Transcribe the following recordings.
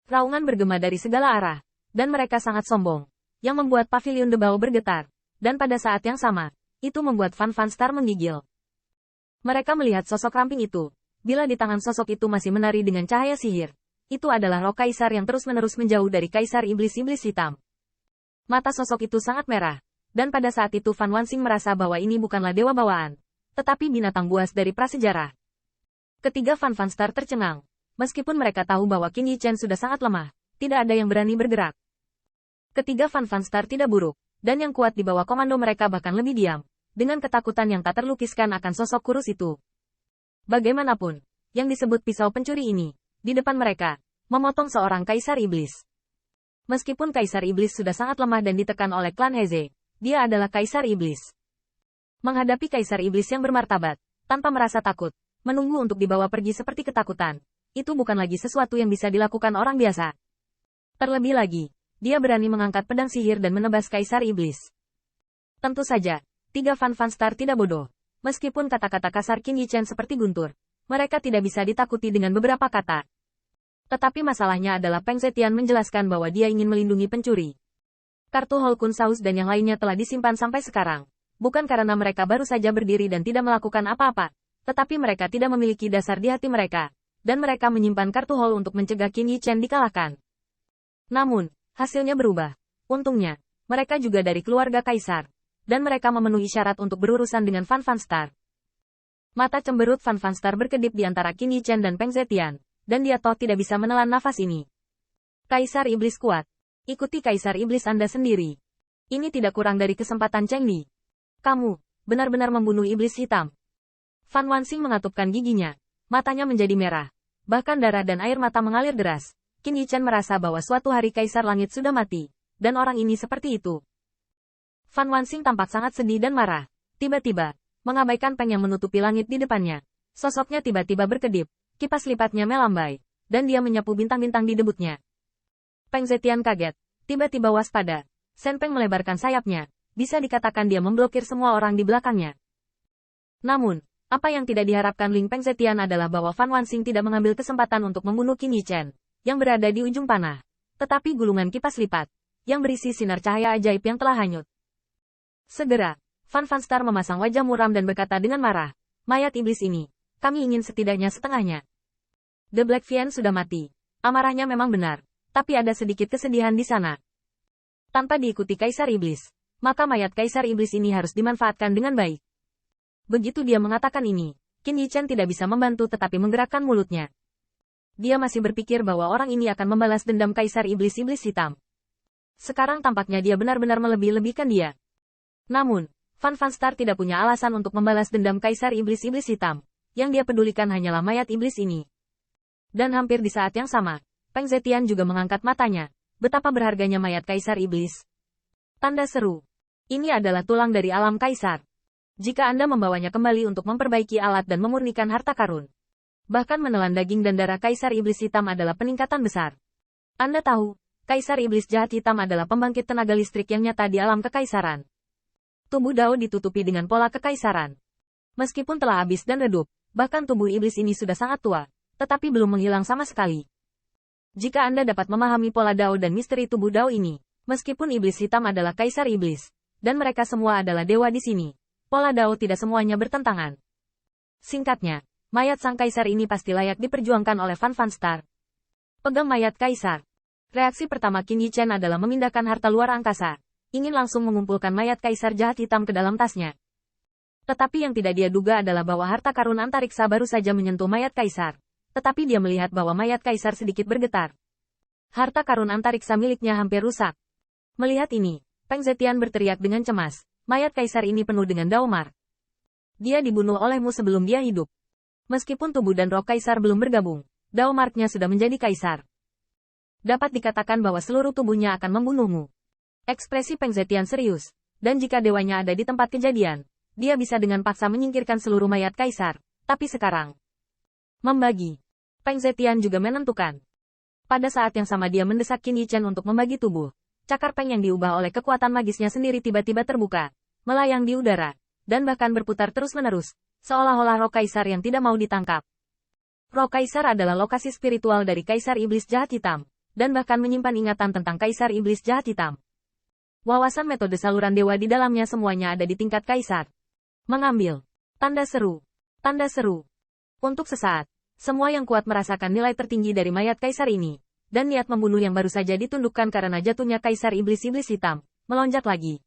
Raungan bergema dari segala arah, dan mereka sangat sombong, yang membuat pavilion Debao bergetar, dan pada saat yang sama, itu membuat Van Van Star menggigil. Mereka melihat sosok ramping itu. Bila di tangan sosok itu masih menari dengan cahaya sihir, itu adalah roh kaisar yang terus-menerus menjauh dari kaisar iblis-iblis hitam. Mata sosok itu sangat merah, dan pada saat itu Van Wansing merasa bahwa ini bukanlah dewa bawaan, tetapi binatang buas dari prasejarah. Ketiga Van Van Star tercengang. Meskipun mereka tahu bahwa Qin Yichen sudah sangat lemah, tidak ada yang berani bergerak. Ketiga Van Van Star tidak buruk, dan yang kuat di bawah komando mereka bahkan lebih diam, dengan ketakutan yang tak terlukiskan akan sosok kurus itu. Bagaimanapun, yang disebut pisau pencuri ini, di depan mereka, memotong seorang kaisar iblis. Meskipun kaisar iblis sudah sangat lemah dan ditekan oleh klan Heze, dia adalah kaisar iblis. Menghadapi kaisar iblis yang bermartabat, tanpa merasa takut, menunggu untuk dibawa pergi seperti ketakutan, itu bukan lagi sesuatu yang bisa dilakukan orang biasa. Terlebih lagi, dia berani mengangkat pedang sihir dan menebas kaisar iblis. Tentu saja, tiga Van Van Star tidak bodoh. Meskipun kata-kata kasar Qin Yichen seperti guntur, mereka tidak bisa ditakuti dengan beberapa kata. Tetapi masalahnya adalah Peng Zetian menjelaskan bahwa dia ingin melindungi pencuri. Kartu Holkun Saus dan yang lainnya telah disimpan sampai sekarang, bukan karena mereka baru saja berdiri dan tidak melakukan apa-apa, tetapi mereka tidak memiliki dasar di hati mereka, dan mereka menyimpan kartu Hol untuk mencegah Qin Yichen dikalahkan. Namun, hasilnya berubah. Untungnya, mereka juga dari keluarga kaisar, dan mereka memenuhi syarat untuk berurusan dengan Van Van Star. Mata cemberut Van Van Star berkedip di antara Qin Yichen dan Peng Zetian, dan dia toh tidak bisa menelan nafas ini. Kaisar Iblis kuat. Ikuti Kaisar Iblis Anda sendiri. Ini tidak kurang dari kesempatan Cheng Li. Kamu, benar-benar membunuh Iblis Hitam. Van Wansing mengatupkan giginya. Matanya menjadi merah. Bahkan darah dan air mata mengalir deras. Qin Yichen merasa bahwa suatu hari Kaisar Langit sudah mati, dan orang ini seperti itu. Van Wansing tampak sangat sedih dan marah. Tiba-tiba, mengabaikan Peng yang menutupi langit di depannya. Sosoknya tiba-tiba berkedip, kipas lipatnya melambai, dan dia menyapu bintang-bintang di debutnya. Peng Zetian kaget, tiba-tiba waspada. Shen Peng melebarkan sayapnya, bisa dikatakan dia memblokir semua orang di belakangnya. Namun, apa yang tidak diharapkan Ling Peng Zetian adalah bahwa Van Wansing tidak mengambil kesempatan untuk membunuh Qin Yichen, yang berada di ujung panah, tetapi gulungan kipas lipat, yang berisi sinar cahaya ajaib yang telah hanyut. Segera, Van Van Star memasang wajah muram dan berkata dengan marah, mayat iblis ini, kami ingin setidaknya setengahnya. The Black Fiend sudah mati. Amarahnya memang benar, tapi ada sedikit kesedihan di sana. Tanpa diikuti Kaisar Iblis, maka mayat Kaisar Iblis ini harus dimanfaatkan dengan baik. Begitu dia mengatakan ini, Qin Yichen tidak bisa membantu tetapi menggerakkan mulutnya. Dia masih berpikir bahwa orang ini akan membalas dendam Kaisar Iblis-Iblis Hitam. Sekarang tampaknya dia benar-benar melebih-lebihkan dia. Namun, Van Van Star tidak punya alasan untuk membalas dendam Kaisar Iblis-Iblis Hitam. Yang dia pedulikan hanyalah mayat iblis ini. Dan hampir di saat yang sama, Peng Zetian juga mengangkat matanya. Betapa berharganya mayat Kaisar Iblis. Tanda seru. Ini adalah tulang dari alam Kaisar. Jika Anda membawanya kembali untuk memperbaiki alat dan memurnikan harta karun. Bahkan menelan daging dan darah Kaisar Iblis Hitam adalah peningkatan besar. Anda tahu, Kaisar Iblis Jahat Hitam adalah pembangkit tenaga listrik yang nyata di alam kekaisaran. Tubuh Dao ditutupi dengan pola kekaisaran. Meskipun telah habis dan redup, bahkan tubuh iblis ini sudah sangat tua, tetapi belum menghilang sama sekali. Jika Anda dapat memahami pola Dao dan misteri tubuh Dao ini, meskipun Iblis Hitam adalah Kaisar Iblis, dan mereka semua adalah dewa di sini, pola Dao tidak semuanya bertentangan. Singkatnya, mayat sang Kaisar ini pasti layak diperjuangkan oleh Van Van Star. Pegang mayat Kaisar. Reaksi pertama Qin Yichen adalah memindahkan harta luar angkasa, ingin langsung mengumpulkan mayat Kaisar Jahat Hitam ke dalam tasnya. Tetapi yang tidak dia duga adalah bahwa harta karun antariksa baru saja menyentuh mayat Kaisar. Tetapi dia melihat bahwa mayat Kaisar sedikit bergetar. Harta karun antariksa miliknya hampir rusak. Melihat ini, Peng Zetian berteriak dengan cemas, mayat Kaisar ini penuh dengan daumar. Dia dibunuh olehmu sebelum dia hidup. Meskipun tubuh dan roh Kaisar belum bergabung, daumarknya sudah menjadi Kaisar. Dapat dikatakan bahwa seluruh tubuhnya akan membunuhmu. Ekspresi Peng Zetian serius, dan jika dewanya ada di tempat kejadian, dia bisa dengan paksa menyingkirkan seluruh mayat Kaisar, tapi sekarang membagi. Peng Zetian juga menentukan. Pada saat yang sama dia mendesak Qin Yichen untuk membagi tubuh. Cakar Peng yang diubah oleh kekuatan magisnya sendiri tiba-tiba terbuka, melayang di udara, dan bahkan berputar terus-menerus, seolah-olah roh Kaisar yang tidak mau ditangkap. Roh Kaisar adalah lokasi spiritual dari Kaisar Iblis Jahat Hitam, dan bahkan menyimpan ingatan tentang Kaisar Iblis Jahat Hitam. Wawasan metode saluran dewa di dalamnya semuanya ada di tingkat Kaisar. Mengambil. Tanda seru. Tanda seru. Untuk sesaat, semua yang kuat merasakan nilai tertinggi dari mayat Kaisar ini, dan niat membunuh yang baru saja ditundukkan karena jatuhnya Kaisar Iblis-Iblis Hitam, melonjak lagi.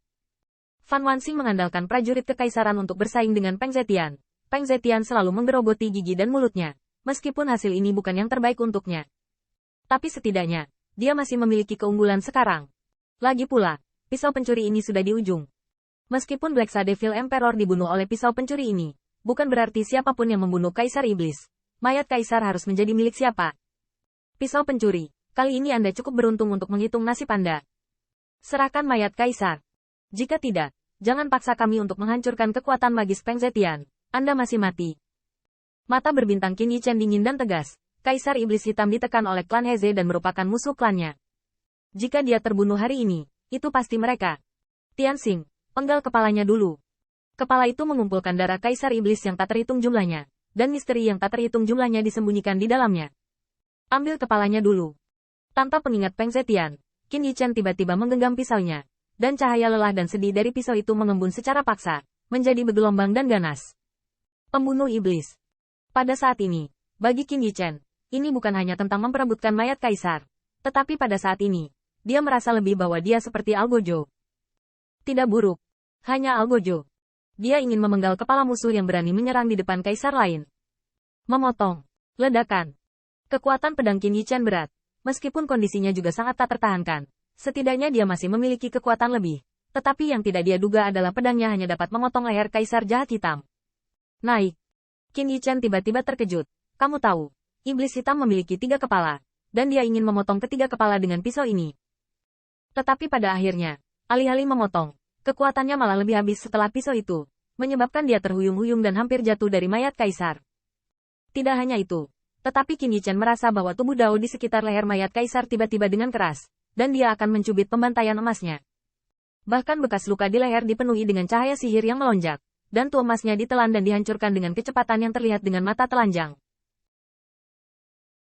Fan Wanxing mengandalkan prajurit kekaisaran untuk bersaing dengan Peng Zetian. Peng Zetian selalu menggerogoti gigi dan mulutnya, meskipun hasil ini bukan yang terbaik untuknya. Tapi setidaknya, dia masih memiliki keunggulan sekarang. Lagi pula, pisau pencuri ini sudah di ujung. Meskipun Black Devil Emperor dibunuh oleh pisau pencuri ini, bukan berarti siapapun yang membunuh Kaisar Iblis, mayat Kaisar harus menjadi milik siapa. Pisau pencuri, kali ini Anda cukup beruntung untuk menghitung nasib Anda. Serahkan mayat Kaisar. Jika tidak, jangan paksa kami untuk menghancurkan kekuatan magis Peng Zetian. Anda masih mati. Mata berbintang Qin Yichen dingin dan tegas. Kaisar Iblis Hitam ditekan oleh klan Heze dan merupakan musuh klannya. Jika dia terbunuh hari ini, itu pasti mereka. Tianxing, penggal kepalanya dulu. Kepala itu mengumpulkan darah Kaisar Iblis yang tak terhitung jumlahnya, dan misteri yang tak terhitung jumlahnya disembunyikan di dalamnya. Ambil kepalanya dulu. Tanpa pengingat Peng Zetian, Qin Yichen tiba-tiba menggenggam pisaunya, dan cahaya lelah dan sedih dari pisau itu mengembun secara paksa, menjadi bergelombang dan ganas. Pembunuh iblis. Pada saat ini, bagi Qin Yichen, ini bukan hanya tentang memperebutkan mayat Kaisar, tetapi pada saat ini, dia merasa lebih bahwa dia seperti Algojo. Tidak buruk, hanya Algojo. Dia ingin memenggal kepala musuh yang berani menyerang di depan Kaisar lain. Memotong. Ledakan. Kekuatan pedang Qin Yichen berat, meskipun kondisinya juga sangat tak tertahankan. Setidaknya dia masih memiliki kekuatan lebih, tetapi yang tidak dia duga adalah pedangnya hanya dapat memotong leher Kaisar Jahat Hitam. Naik. Qin Yichen tiba-tiba terkejut. Kamu tahu, Iblis Hitam memiliki 3 kepala, dan dia ingin memotong ketiga kepala dengan pisau ini. Tetapi pada akhirnya, alih-alih memotong, kekuatannya malah lebih habis setelah pisau itu, menyebabkan dia terhuyung-huyung dan hampir jatuh dari mayat Kaisar. Tidak hanya itu, tetapi Qin Yichen merasa bahwa tubuh Dao di sekitar leher mayat Kaisar tiba-tiba dengan keras, dan dia akan mencubit pembantaian emasnya. Bahkan bekas luka di leher dipenuhi dengan cahaya sihir yang melonjak, dan tuah emasnya ditelan dan dihancurkan dengan kecepatan yang terlihat dengan mata telanjang.